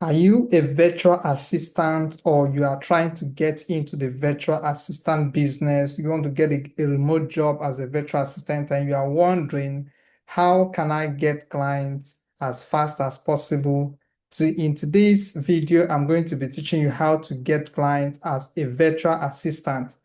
Are you a virtual assistant or you are trying to get into the virtual assistant business? You want to get a remote job as a virtual assistant and you are wondering, how can I get clients as fast as possible? In today's video, I'm going to be teaching you how to get clients as a virtual assistant.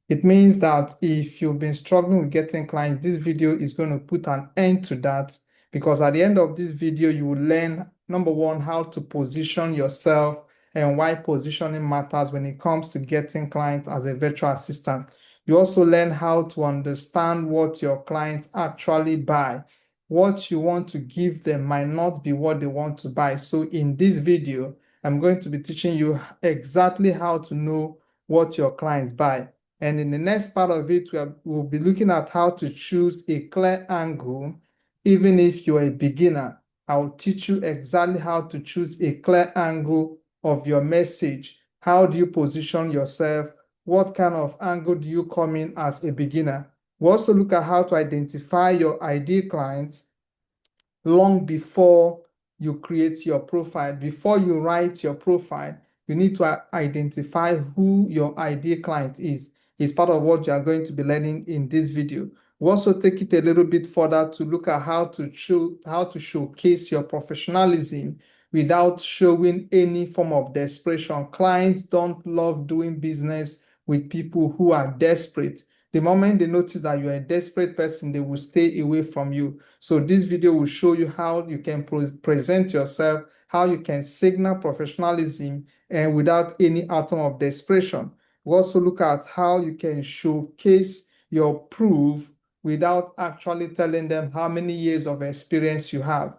It means that if you've been struggling with getting clients, this video is going to put an end to that, because at the end of this video, you will learn, number one, how to position yourself and why positioning matters when it comes to getting clients as a virtual assistant. You also learn how to understand what your clients actually buy. What you want to give them might not be what they want to buy. So in this video, I'm going to be teaching you exactly how to know what your clients buy. And in the next part of it, we'll be looking at how to choose a clear angle, even if you're a beginner. I'll teach you exactly how to choose a clear angle of your message. How do you position yourself? What kind of angle do you come in as a beginner? We'll also look at how to identify your ideal clients long before you create your profile. Before you write your profile, you need to identify who your ideal client is. It's part of what you are going to be learning in this video. We'll also take it a little bit further to look at how to showcase your professionalism without showing any form of desperation. Clients don't love doing business with people who are desperate. The moment they notice that you're a desperate person, they will stay away from you. So this video will show you how you can present yourself, how you can signal professionalism and without any atom of desperation. We'll also look at how you can showcase your proof without actually telling them how many years of experience you have.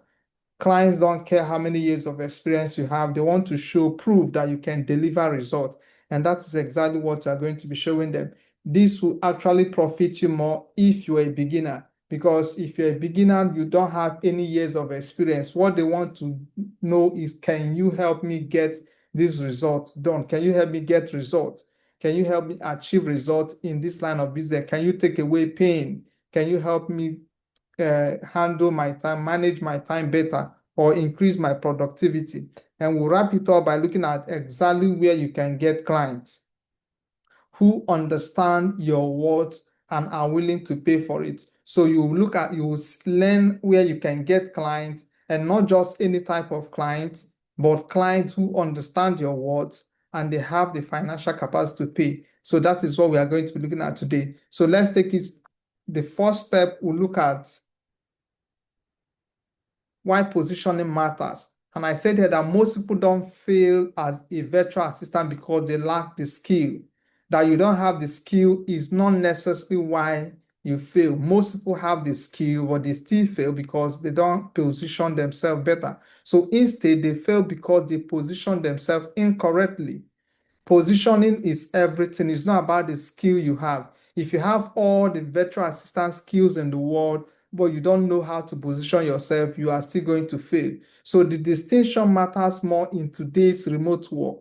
Clients don't care how many years of experience you have. They want to show proof that you can deliver results. And that is exactly what you are going to be showing them. This will actually profit you more if you're a beginner, because if you're a beginner, you don't have any years of experience. What they want to know is, can you help me get these results done? Can you help me get results? Can you help me achieve results in this line of business? Can you take away pain? Can you help me handle my time, manage my time better, or increase my productivity? And we'll wrap it up by looking at exactly where you can get clients who understand your worth and are willing to pay for it. So you will learn where you can get clients, and not just any type of clients, but clients who understand your worth and they have the financial capacity to pay. So that is what we are going to be looking at today. So let's take it. The first step, we'll look at why positioning matters. And I said here that most people don't fail as a virtual assistant because they lack the skill. That you don't have the skill is not necessarily why you fail. Most people have the skill, but they still fail because they don't position themselves better. So instead, they fail because they position themselves incorrectly. Positioning is everything. It's not about the skill you have. If you have all the virtual assistant skills in the world, but you don't know how to position yourself, you are still going to fail. So the distinction matters more in today's remote work,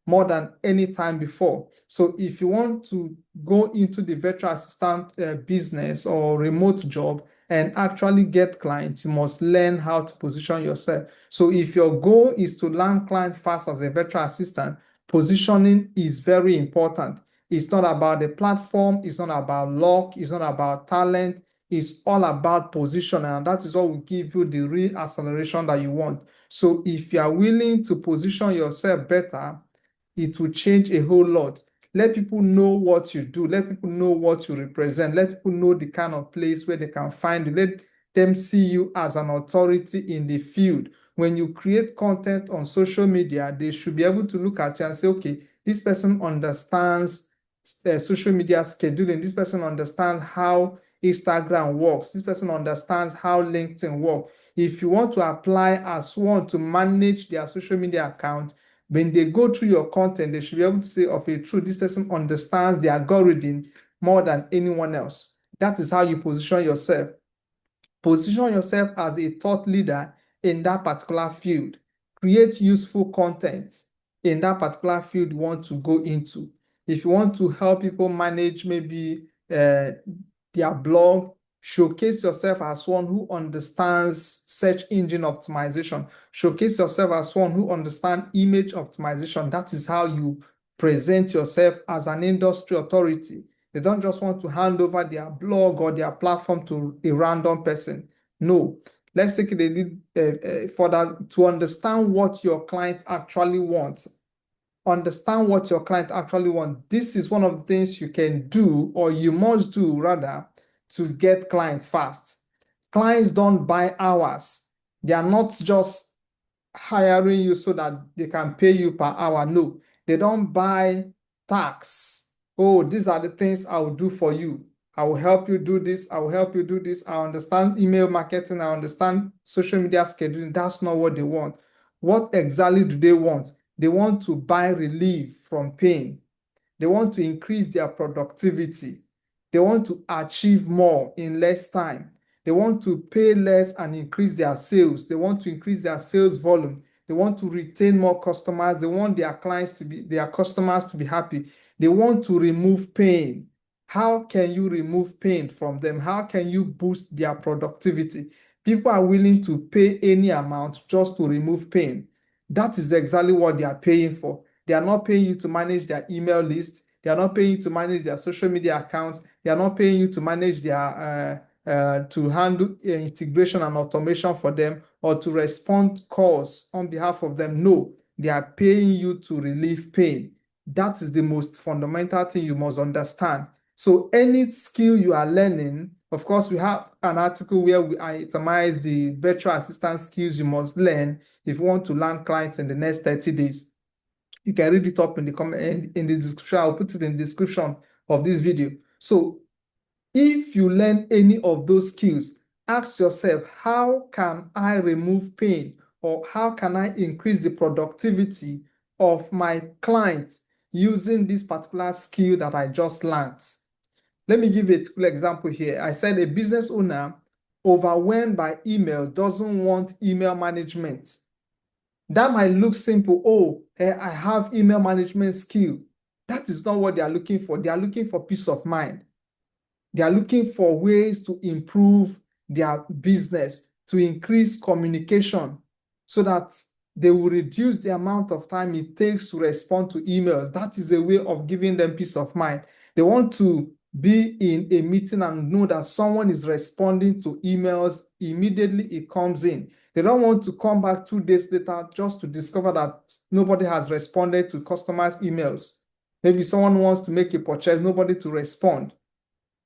more than any time before. So if you want to go into the virtual assistant business or remote job and actually get clients, you must learn how to position yourself. So if your goal is to land clients fast as a virtual assistant, positioning is very important. It's not about the platform, it's not about luck, it's not about talent, it's all about positioning, and that is what will give you the real acceleration that you want. So if you are willing to position yourself better, it will change a whole lot. Let people know what you do. Let people know what you represent. Let people know the kind of place where they can find you. Let them see you as an authority in the field. When you create content on social media, they should be able to look at you and say, okay, this person understands social media scheduling. This person understands how Instagram works. This person understands how LinkedIn works. If you want to apply as one to manage their social media account, when they go through your content, they should be able to say, of a truth, this person understands the algorithm more than anyone else. That is how you position yourself. Position yourself as a thought leader in that particular field. Create useful content in that particular field you want to go into. If you want to help people manage maybe their blog, Showcase yourself as one who understands search engine optimization. Showcase yourself as one who understands image optimization. That is how you present yourself as an industry authority. They don't just want to hand over their blog or their platform to a random person. No, let's take it a little further to understand what your client actually wants. Understand what your client actually wants. This is one of the things you can do, or you must do rather, to get clients fast. Clients don't buy hours. They are not just hiring you so that they can pay you per hour. No, they don't buy tax. Oh, these are the things I will do for you. I will help you do this. I will help you do this. I understand email marketing. I understand social media scheduling. That's not what they want. What exactly do they want? They want to buy relief from pain. They want to increase their productivity. They want to achieve more in less time. They want to pay less and increase their sales. They want to increase their sales volume. They want to retain more customers. They want their clients to be, their customers to be happy. They want to remove pain. How can you remove pain from them? How can you boost their productivity? People are willing to pay any amount just to remove pain. That is exactly what they are paying for. They are not paying you to manage their email list. They are not paying you to manage their social media accounts. They are not paying you to manage their to handle integration and automation for them or to respond calls on behalf of them. No, they are paying you to relieve pain. That is the most fundamental thing you must understand. So any skill you are learning, of course, we have an article where we itemize the virtual assistant skills you must learn if you want to land clients in the next 30 days. You can read it up in the comment in the description. I'll put it in the description of this video. So if you learn any of those skills, ask yourself, how can I remove pain, or how can I increase the productivity of my clients using this particular skill that I just learned? Let me give a typical example here. I said a business owner overwhelmed by email doesn't want email management. That might look simple. Oh, I have email management skill. That is not what they are looking for. They are looking for peace of mind. They are looking for ways to improve their business, to increase communication so that they will reduce the amount of time it takes to respond to emails. That is a way of giving them peace of mind. They want to be in a meeting and know that someone is responding to emails immediately it comes in. They don't want to come back 2 days later just to discover that nobody has responded to customers' emails. Maybe someone wants to make a purchase, nobody to respond.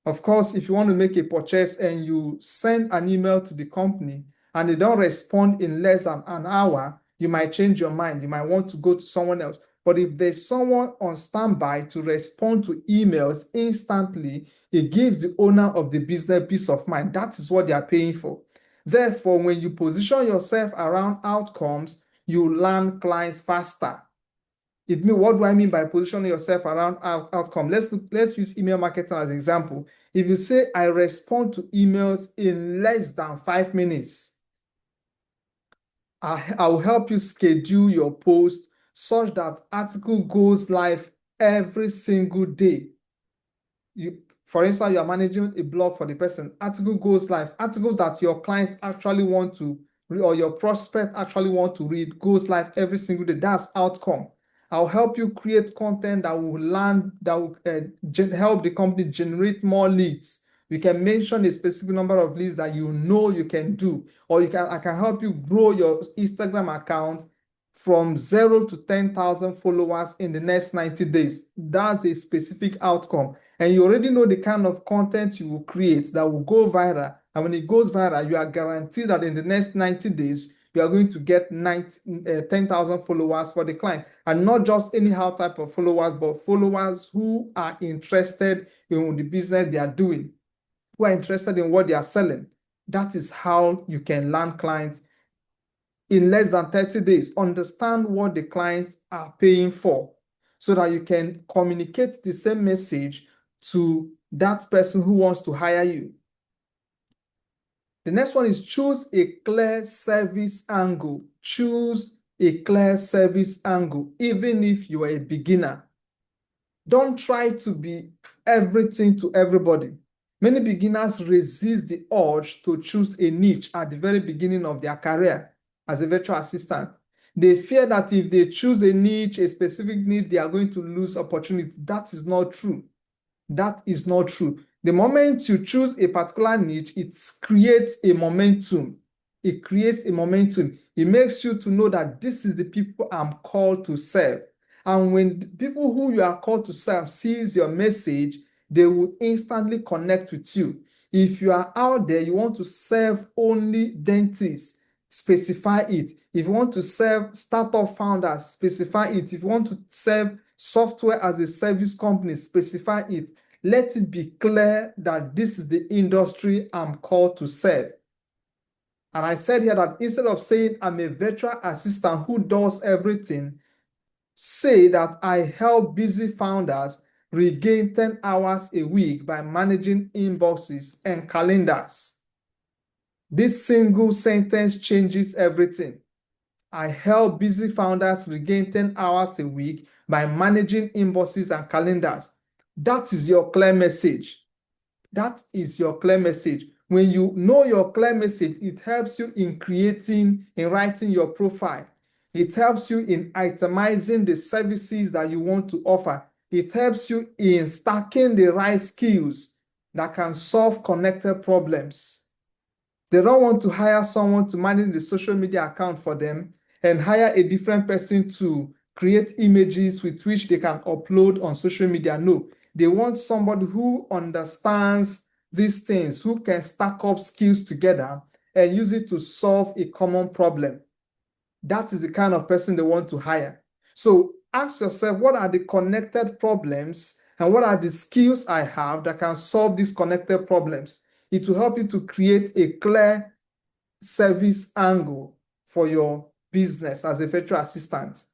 Of course, if you want to make a purchase and you send an email to the company and they don't respond in less than an hour, you might change your mind. You might want to go to someone else. But if there's someone on standby to respond to emails instantly, it gives the owner of the business peace of mind. That is what they are paying for. Therefore, when you position yourself around outcomes, you land clients faster. What do I mean by positioning yourself around outcome? Let's use email marketing as an example. If you say, I respond to emails in less than 5 minutes, I will help you schedule your post such that article goes live every single day. For instance, you are managing a blog for the person, article goes live, articles that your clients actually want to read or your prospect actually want to read goes live every single day. That's outcome. I'll help you create content that will help the company generate more leads. You can mention a specific number of leads that you know you can do, or I can help you grow your Instagram account from 0 to 10,000 followers in the next 90 days. That's a specific outcome. And you already know the kind of content you will create that will go viral. And when it goes viral, you are guaranteed that in the next 90 days, you are going to get 10,000 followers for the client. And not just anyhow type of followers, but followers who are interested in the business they are doing, who are interested in what they are selling. That is how you can land clients in less than 30 days. Understand what the clients are paying for so that you can communicate the same message to that person who wants to hire you. The next one is choose a clear service angle. Choose a clear service angle, even if you are a beginner. Don't try to be everything to everybody. Many beginners resist the urge to choose a niche at the very beginning of their career as a virtual assistant. They fear that if they choose a niche, a specific niche, they are going to lose opportunity. That is not true. That is not true. The moment you choose a particular niche, it creates a momentum. It creates a momentum. It makes you to know that this is the people I'm called to serve. And when the people who you are called to serve sees your message, they will instantly connect with you. If you are out there, you want to serve only dentists, specify it. If you want to serve startup founders, specify it. If you want to serve software as a service company, specify it. Let it be clear that this is the industry I'm called to serve. And I said here that instead of saying I'm a virtual assistant who does everything, say that I help busy founders regain 10 hours a week by managing inboxes and calendars. This single sentence changes everything. I help busy founders regain 10 hours a week by managing inboxes and calendars. That is your clear message. That is your clear message. When you know your clear message, it helps you in writing your profile. It helps you in itemizing the services that you want to offer. It helps you in stacking the right skills that can solve connected problems. They don't want to hire someone to manage the social media account for them and hire a different person to create images with which they can upload on social media. No, they want somebody who understands these things, who can stack up skills together and use it to solve a common problem. That is the kind of person they want to hire. So ask yourself, what are the connected problems and what are the skills I have that can solve these connected problems? It will help you to create a clear service angle for your business as a virtual assistant.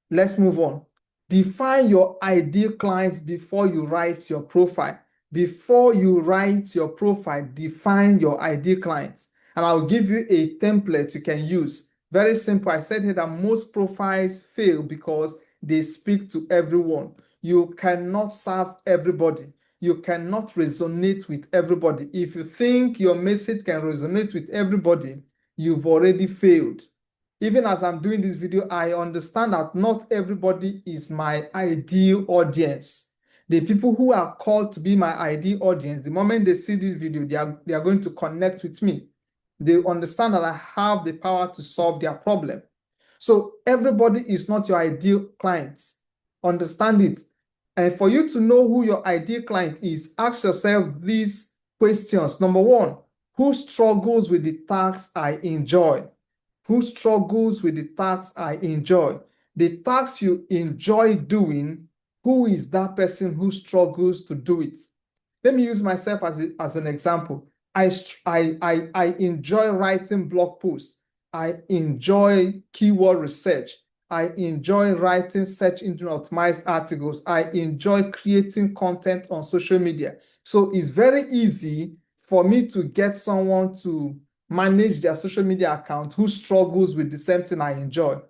Let's move on. Define your ideal clients before you write your profile. Before you write your profile, define your ideal clients. And I'll give you a template you can use. Very simple. I said here that most profiles fail because they speak to everyone. You cannot serve everybody. You cannot resonate with everybody. If you think your message can resonate with everybody, you've already failed. Even as I'm doing this video, I understand that not everybody is my ideal audience. The people who are called to be my ideal audience, the moment they see this video, they are going to connect with me. They understand that I have the power to solve their problem. So everybody is not your ideal client. Understand it. And for you to know who your ideal client is, ask yourself these questions. Number one, who struggles with the tasks I enjoy? Who struggles with the tasks I enjoy? The tasks you enjoy doing, who is that person who struggles to do it? Let me use myself as an example. I enjoy writing blog posts. I enjoy keyword research. I enjoy writing search engine optimized articles. I enjoy creating content on social media. So it's very easy for me to get someone to manage their social media account who struggles with the same thing I enjoy.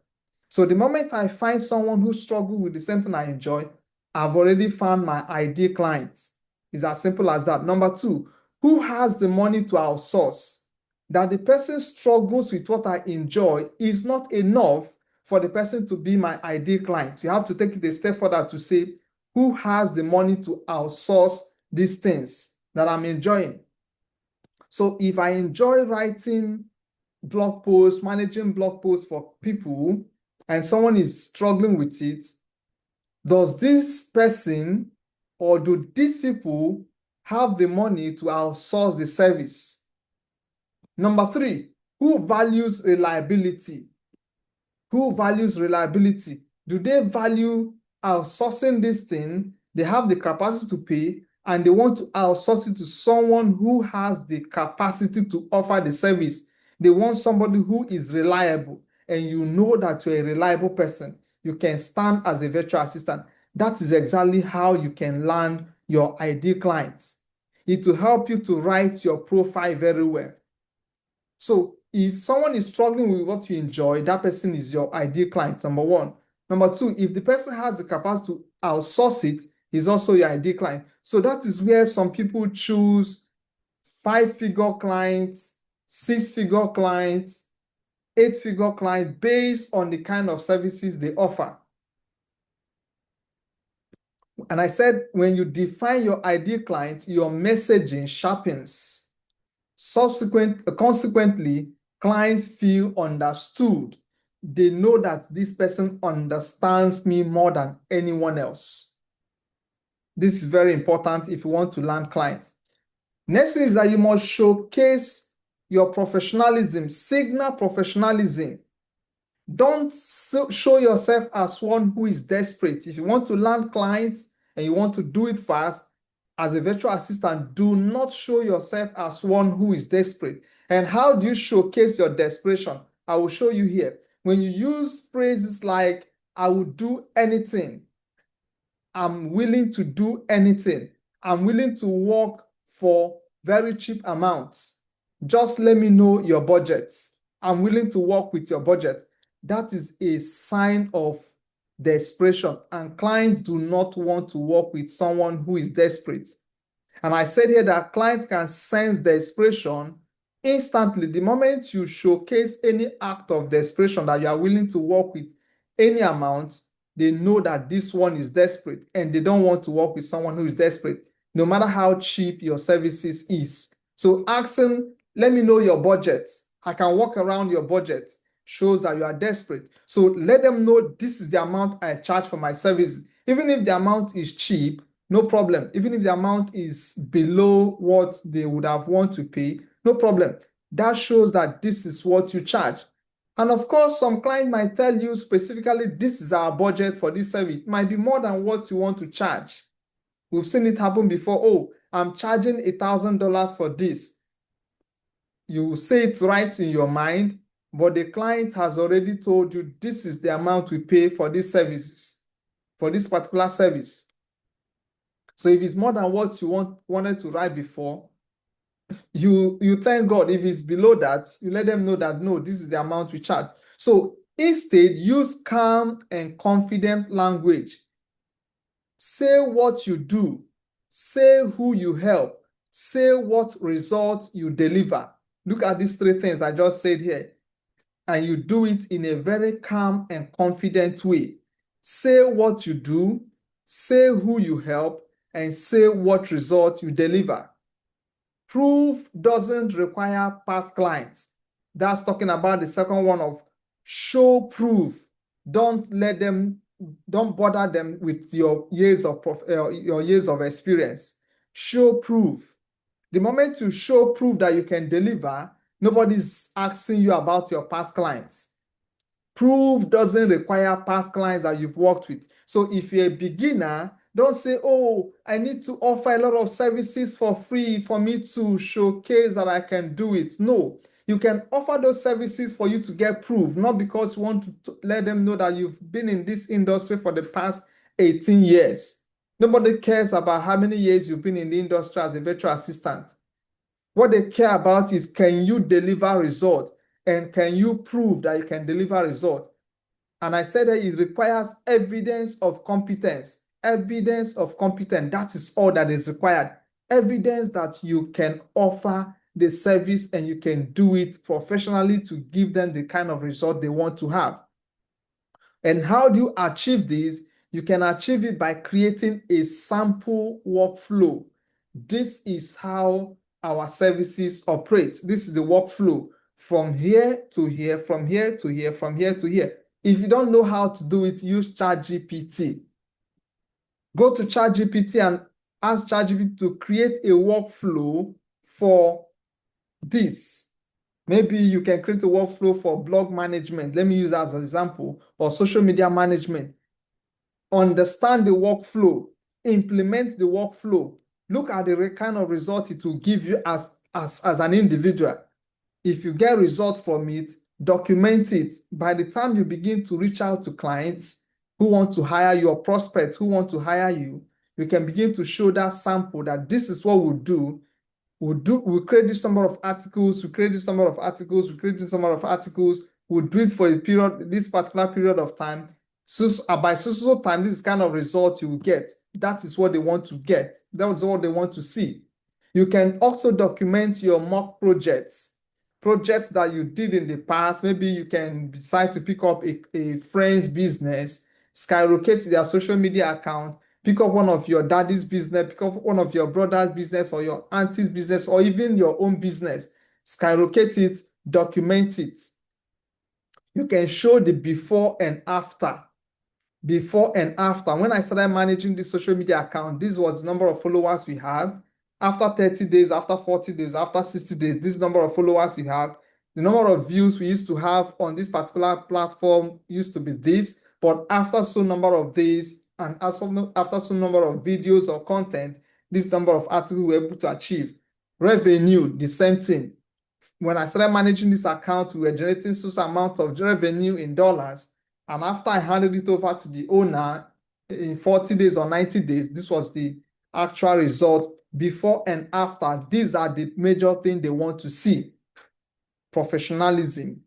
So the moment I find someone who struggles with the same thing I enjoy, I've already found my ideal clients. It's as simple as that. Number two, who has the money to outsource? That the person struggles with what I enjoy is not enough for the person to be my ideal client. You have to take it a step further to say, who has the money to outsource these things that I'm enjoying? So if I enjoy writing blog posts, managing blog posts for people, and someone is struggling with it, does this person or do these people have the money to outsource the service? Number three, who values reliability? Who values reliability? Do they value outsourcing this thing? They have the capacity to pay and they want to outsource it to someone who has the capacity to offer the service. They want somebody who is reliable, and you know that you're a reliable person. You can stand as a virtual assistant. That is exactly how you can land your ideal clients. It will help you to write your profile very well. So if someone is struggling with what you enjoy, that person is your ideal client, number one. Number two, if the person has the capacity to outsource it, is also your ideal client. So that is where some people choose 5-figure clients, 6-figure clients, 8-figure clients based on the kind of services they offer. And I said, when you define your ideal client, your messaging sharpens. Consequently, clients feel understood. They know that this person understands me more than anyone else. This is very important if you want to land clients. Next thing is that you must showcase your professionalism, signal professionalism. Don't show yourself as one who is desperate. If you want to land clients and you want to do it fast, as a virtual assistant, do not show yourself as one who is desperate. And how do you showcase your desperation? I will show you here. When you use phrases like, I will do anything, I'm willing to do anything, I'm willing to work for very cheap amounts, just let me know your budget, I'm willing to work with your budget. That is a sign of desperation, and clients do not want to work with someone who is desperate. And I said here that clients can sense desperation instantly. The moment you showcase any act of desperation that you are willing to work with any amount, they know that this one is desperate and they don't want to work with someone who is desperate, no matter how cheap your services is. So asking, let me know your budget, I can work around your budget, shows that you are desperate. So let them know this is the amount I charge for my service. Even if the amount is cheap, no problem. Even if the amount is below what they would have want to pay, no problem. That shows that this is what you charge. And of course, some client might tell you specifically, this is our budget for this service. It might be more than what you want to charge. We've seen it happen before. Oh, I'm charging $1,000 for this. You say it right in your mind, but the client has already told you this is the amount we pay for these services, for this particular service. So if it's more than what you wanted to write before, you thank God. If it's below that, you let them know that, no, this is the amount we charge. So instead, use calm and confident language. Say what you do. Say who you help. Say what result you deliver. Look at these three things I just said here. And you do it in a very calm and confident way. Say what you do. Say who you help. And say what result you deliver. Proof doesn't require past clients. That's talking about the second one of show proof. Don't bother them with your years of experience. Show proof. The moment you show proof that you can deliver, nobody's asking you about your past clients. Proof doesn't require past clients that you've worked with. So if you're a beginner, don't say, oh, I need to offer a lot of services for free for me to showcase that I can do it. No, you can offer those services for you to get proof, not because you want to let them know that you've been in this industry for the past 18 years. Nobody cares about how many years you've been in the industry as a virtual assistant. What they care about is, can you deliver results, and can you prove that you can deliver results? And I said that it requires evidence of competence. Evidence of competence, that is all that is required. Evidence that you can offer the service and you can do it professionally to give them the kind of result they want to have. And how do you achieve this? You can achieve it by creating a sample workflow. This is how our services operate. This is the workflow from here to here, from here to here, from here to here. If you don't know how to do it, use ChatGPT. Go to ChatGPT and ask ChatGPT to create a workflow for this. Maybe you can create a workflow for blog management. Let me use that as an example, or social media management. Understand the workflow, implement the workflow. Look at the kind of result it will give you as an individual. If you get results from it, document it. By the time you begin to reach out to clients who want to hire you, or prospects who want to hire you, you can begin to show that sample that this is what we'll do. We'll create this number of articles, we create this number of articles, we create this number of articles, we'll do it for a period, this particular period of time. So by so time, this is kind of result you will get. That is what they want to get. That is what they want to see. You can also document your mock projects that you did in the past. Maybe you can decide to pick up a friend's business, skyrocket their social media account, pick up one of your daddy's business, pick up one of your brother's business or your auntie's business, or even your own business. Skyrocket it, document it. You can show the before and after. Before and after. When I started managing this social media account, this was the number of followers we had. After 30 days, after 40 days, after 60 days, this number of followers we have. The number of views we used to have on this particular platform used to be this, but after some number of days and after some number of videos or content, this number of articles we were able to achieve. Revenue, the same thing. When I started managing this account, we were generating such amount of revenue in dollars. And after I handed it over to the owner in 40 days or 90 days, this was the actual result before and after. These are the major things they want to see. Professionalism,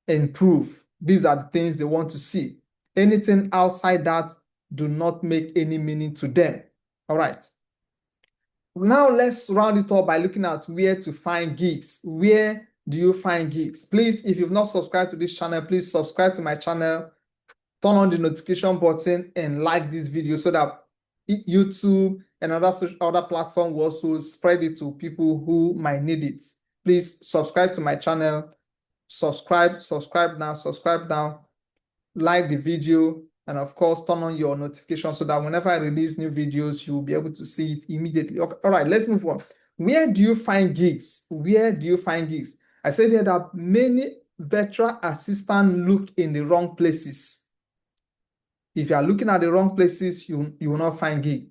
improve. These are the things they want to see. Anything outside that do not make any meaning to them. All right. Now let's round it up by looking at where to find gigs. Where do you find gigs? Please, if you've not subscribed to this channel, please subscribe to my channel, turn on the notification button and like this video so that YouTube and other platforms will also spread it to people who might need it. Please subscribe to my channel. Subscribe now, like the video, and of course, turn on your notification so that whenever I release new videos, you will be able to see it immediately. Okay, all right, let's move on. Where do you find gigs? Where do you find gigs? I said here that many virtual assistants look in the wrong places. If you are looking at the wrong places, you will not find gig.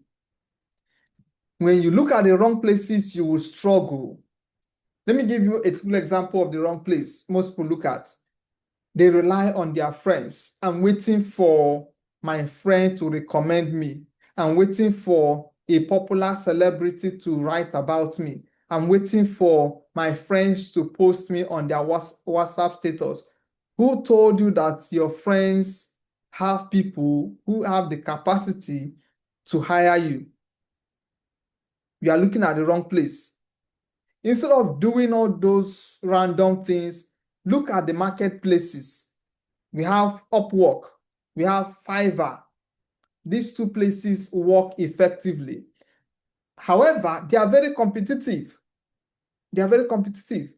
When you look at the wrong places, you will struggle. Let me give you a typical example of the wrong place most people look at. They rely on their friends. I'm waiting for my friend to recommend me. I'm waiting for a popular celebrity to write about me. I'm waiting for my friends to post me on their WhatsApp status. Who told you that your friends have people who have the capacity to hire you? You are looking at the wrong place. Instead of doing all those random things, look at the marketplaces. We have Upwork, we have Fiverr. These two places work effectively. However, they are very competitive. They are very competitive.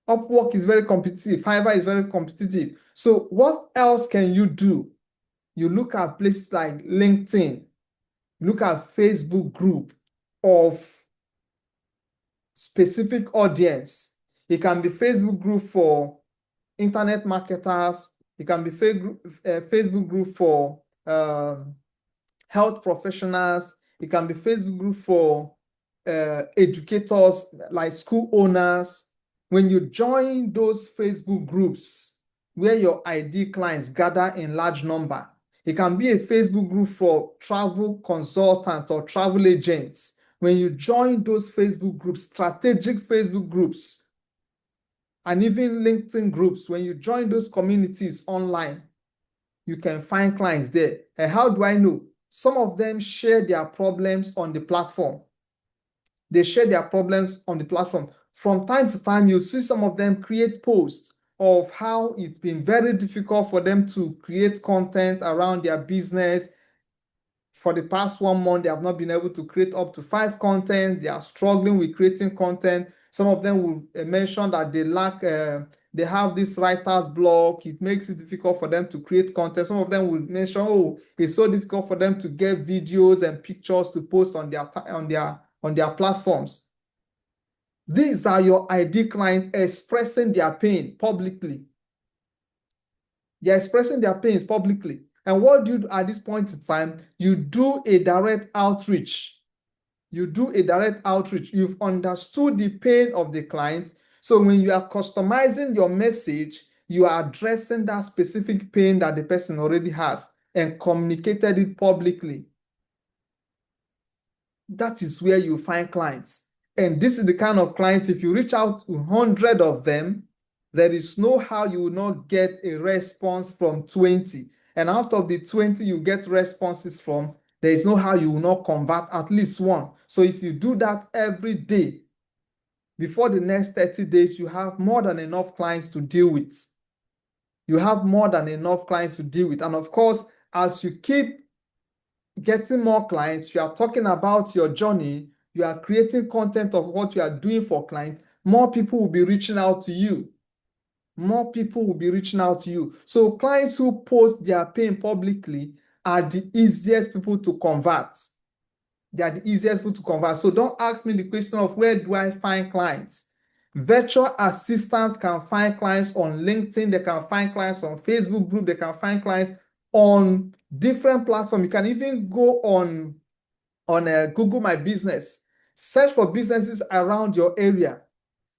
Upwork is very competitive. Fiverr is very competitive. So what else can you do? You look at places like LinkedIn. Look at Facebook group of specific audience. It can be Facebook group for internet marketers. It can be Facebook group for health professionals. It can be Facebook group for educators, like school owners. When you join those Facebook groups where your ID clients gather in large number, it can be a Facebook group for travel consultants or travel agents. When you join those Facebook groups, strategic Facebook groups, and even LinkedIn groups, when you join those communities online, you can find clients there. And how do I know? Some of them share their problems on the platform. They share their problems on the platform. From time to time, you see some of them create posts of how it's been very difficult for them to create content around their business. For the past 1 month, they have not been able to create up to 5 content. They are struggling with creating content. Some of them will mention that they have this writer's block. It makes it difficult for them to create content. Some of them will mention, oh, it's so difficult for them to get videos and pictures to post on their platforms. These are your ID clients expressing their pain publicly. They're expressing their pains publicly. And what do you do at this point in time? You do a direct outreach. You do a direct outreach. You've understood the pain of the client. So when you are customizing your message, you are addressing that specific pain that the person already has and communicated it publicly. That is where you find clients. And this is the kind of clients, if you reach out to 100 of them, there is no how you will not get a response from 20. and out of the 20 you get responses from, there is no how you will not convert at least one. So if you do that every day, before the next 30 days, you have more than enough clients to deal with. You have more than enough clients to deal with. And of course, as you keep getting more clients, you are talking about your journey, you are creating content of what you are doing for clients, more people will be reaching out to you. More people will be reaching out to you. So clients who post their pain publicly are the easiest people to convert. They are the easiest people to convert. So don't ask me the question of where do I find clients? Virtual assistants can find clients on LinkedIn. They can find clients on Facebook group. They can find clients on different platforms. You can even go on Google My Business. Search for businesses around your area.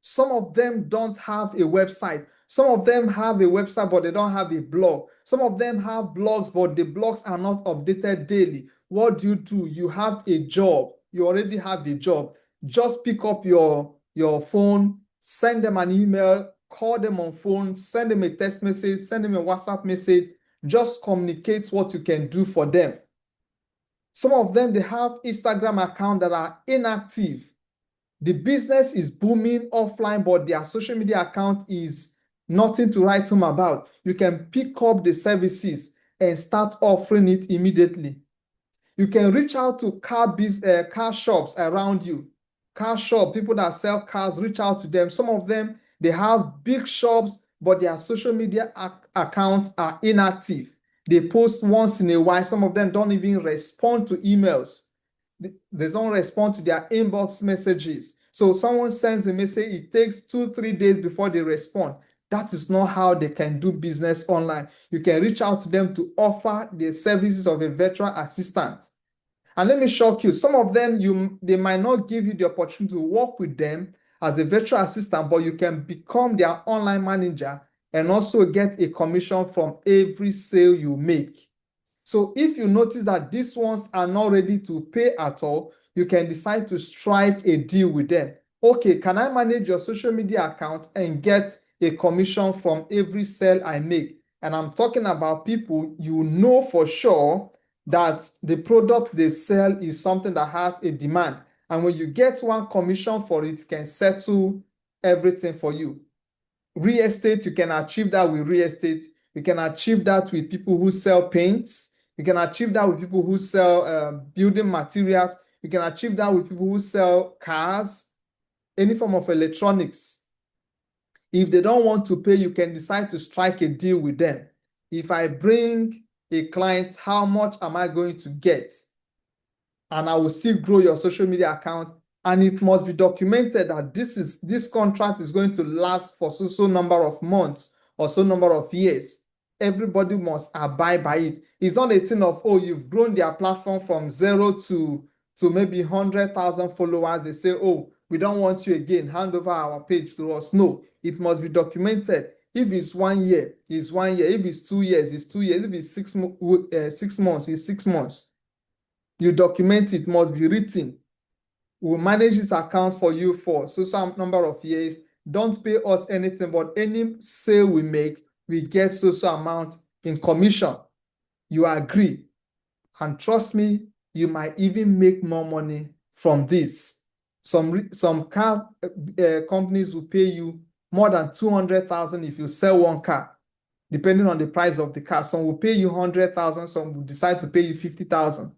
Some of them don't have a website. Some of them have a website, but they don't have a blog. Some of them have blogs, but the blogs are not updated daily. What do? You have a job. You already have a job. Just pick up your phone, send them an email, call them on phone, send them a text message, send them a WhatsApp message. Just communicate what you can do for them. Some of them, they have Instagram accounts that are inactive. The business is booming offline, but their social media account is nothing to write home about. You can pick up the services and start offering it immediately. You can reach out to car shops around you. Car shop, people that sell cars, reach out to them. Some of them, they have big shops, but their social media accounts are inactive. They post once in a while. Some of them don't even respond to emails. They don't respond to their inbox messages. So someone sends a message, it takes 2-3 days before they respond. That is not how they can do business online. You can reach out to them to offer the services of a virtual assistant. And let me shock you, some of them, they might not give you the opportunity to work with them as a virtual assistant, but you can become their online manager and also get a commission from every sale you make. So if you notice that these ones are not ready to pay at all, you can decide to strike a deal with them. Okay, can I manage your social media account and get a commission from every sale I make? And I'm talking about people you know for sure that the product they sell is something that has a demand. And when you get one commission for it, it can settle everything for you. Real estate, you can achieve that with real estate. You can achieve that with people who sell paints. You can achieve that with people who sell building materials. You can achieve that with people who sell cars, any form of electronics. If they don't want to pay, you can decide to strike a deal with them. If I bring a client, how much am I going to get? And I will still grow your social media account. And it must be documented that this contract is going to last for so number of months or so number of years. Everybody must abide by it. It's not a thing of, oh, you've grown their platform from 0 to maybe 100,000 followers. They say, oh, we don't want you again. Hand over our page to us. No, it must be documented. If it's 1 year, it's 1 year. If it's 2 years, it's 2 years. If it's 6 months, it's 6 months. You document it, must be written. We'll manage this account for you for some number of years. Don't pay us anything, but any sale we make, we get so amount in commission. You agree. And trust me, you might even make more money from this. Some car companies will pay you more than 200,000 if you sell one car, depending on the price of the car. Some will pay you 100,000, some will decide to pay you 50,000.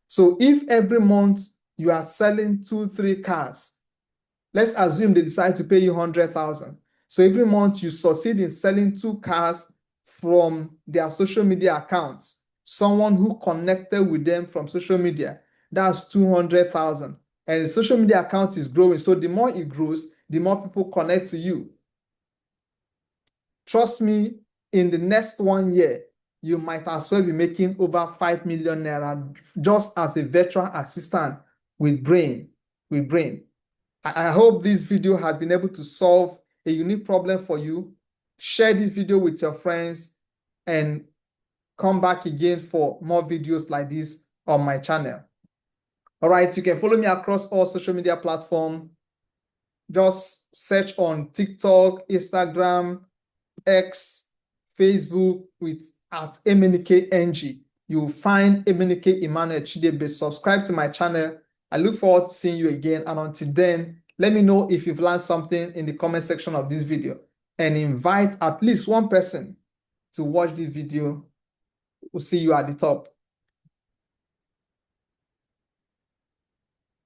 So if every month you are selling 2-3 cars, let's assume they decide to pay you 100,000. So every month you succeed in selling 2 cars from their social media accounts, someone who connected with them from social media, that's 200,000. And the social media account is growing. So the more it grows, the more people connect to you. Trust me, in the next 1 year, you might as well be making over 5 million naira just as a virtual assistant with brain. I hope this video has been able to solve a unique problem for you. Share this video with your friends and come back again for more videos like this on my channel. All right, you can follow me across all social media platforms. Just search on TikTok, Instagram, X, Facebook with at Emenike You will find Emenike Emmanuel Chidebe. Subscribe to my channel. I look forward to seeing you again. And until then, let me know if you've learned something in the comment section of this video, and invite at least one person to watch this video. We'll see you at the top.